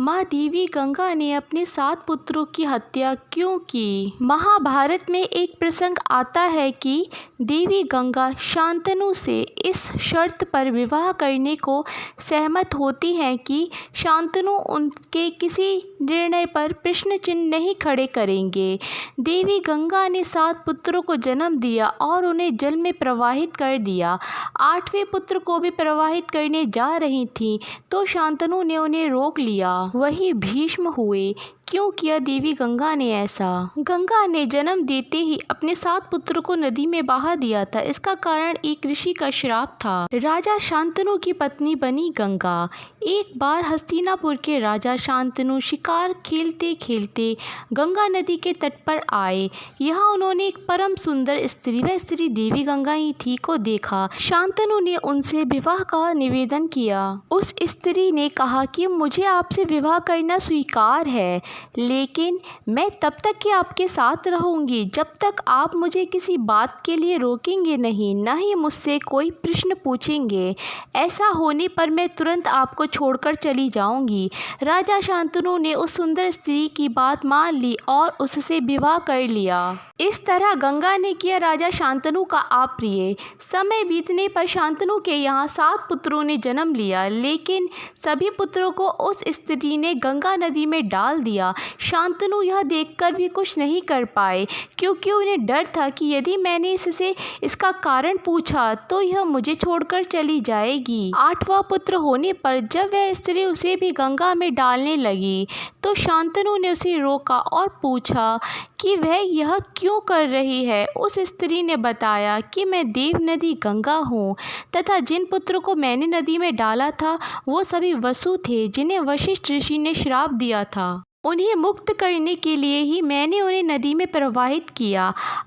माँ देवी गंगा ने अपने 7 पुत्रों की हत्या क्यों की? महाभारत में एक प्रसंग आता है कि देवी गंगा शांतनु से इस शर्त पर विवाह करने को सहमत होती हैं कि शांतनु उनके किसी निर्णय पर प्रश्न चिन्ह नहीं खड़े करेंगे। देवी गंगा ने 7 पुत्रों को जन्म दिया और उन्हें जल में प्रवाहित कर दिया। 8वें पुत्र को भी प्रवाहित करने जा रही थीं तो शांतनु ने उन्हें रोक लिया। वही भीष्म हुए। क्यों किया देवी गंगा ने ऐसा? गंगा ने जन्म देते ही अपने 7 पुत्रों को नदी में बहा दिया था। इसका कारण एक ऋषि का श्राप था। राजा शांतनु की पत्नी बनी गंगा। एक बार हस्तिनापुर के राजा शांतनु शिकार खेलते खेलते गंगा नदी के तट पर आए। यहाँ उन्होंने एक परम सुंदर स्त्री, वह स्त्री देवी गंगा ही थी, को देखा। शांतनु ने उनसे विवाह का निवेदन किया। उस स्त्री ने कहा कि मुझे आपसे विवाह करना स्वीकार है, लेकिन मैं तब तक ही आपके साथ रहूंगी जब तक आप मुझे किसी बात के लिए रोकेंगे नहीं, न ही मुझसे कोई प्रश्न पूछेंगे। ऐसा होने पर मैं तुरंत आपको छोड़कर चली जाऊंगी। राजा शांतनु ने उस सुंदर स्त्री की बात मान ली और उससे विवाह कर लिया। इस तरह गंगा ने किया राजा शांतनु का अप्रिय। समय बीतने पर शांतनु के यहाँ 7 पुत्रों ने जन्म लिया, लेकिन सभी पुत्रों को उस स्त्री ने गंगा नदी में डाल दिया। शांतनु यह देखकर भी कुछ नहीं कर पाए, क्योंकि उन्हें डर था कि यदि मैंने इससे इसका कारण पूछा तो यह मुझे छोड़कर चली जाएगी। 8वां पुत्र होने पर जब वह स्त्री उसे भी गंगा में डालने लगी तो शांतनु ने उसे रोका और पूछा कि वह यह क्यों कर रही है। उस स्त्री ने बताया कि मैं देव नदी गंगा हूँ तथा जिन पुत्रों को मैंने नदी में डाला था वो सभी वसु थे, जिन्हें वशिष्ठ ऋषि ने श्राप दिया था। उन्हें मुक्त करने के लिए ही मैंने उन्हें नदी में प्रवाहित किया।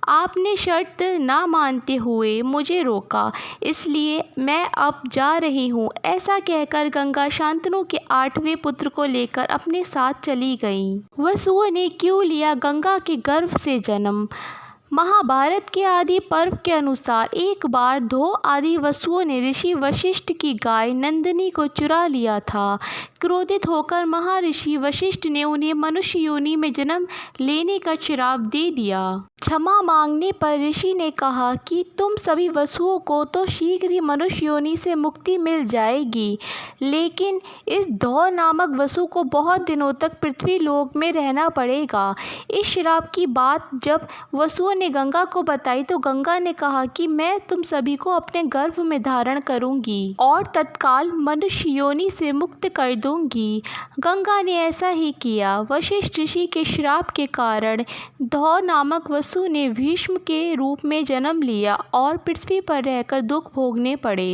आपने शर्त ना मानते हुए मुझे रोका, इसलिए मैं अब जा रही हूँ। ऐसा कहकर गंगा शांतनु के 8वें पुत्र को लेकर अपने साथ चली गईं। वसुओं ने क्यों लिया गंगा के गर्भ से जन्म? महाभारत के आदि पर्व के अनुसार एक बार 2 आदि वसुओं ने ऋषि वशिष्ठ की गाय नंदिनी को चुरा लिया था। क्रोधित होकर महर्षि वशिष्ठ ने उन्हें मनुष्य योनि में जन्म लेने का श्राप दे दिया। क्षमा मांगने पर ऋषि ने कहा कि तुम सभी वसुओं को तो शीघ्र ही मनुष्य योनि से मुक्ति मिल जाएगी, लेकिन इस धौ नामक वसु को बहुत दिनों तक पृथ्वी लोक में रहना पड़ेगा। इस श्राप की बात जब वसुओं ने गंगा को बताई तो गंगा ने कहा कि मैं तुम सभी को अपने गर्भ में धारण करूंगी और तत्काल मनुष्य योनि से मुक्त कर दूंगी। गंगा ने ऐसा ही किया। वशिष्ठ ऋषि के श्राप के कारण धौ नामक वसु ने भीष्म के रूप में जन्म लिया और पृथ्वी पर रहकर दुख भोगने पड़े।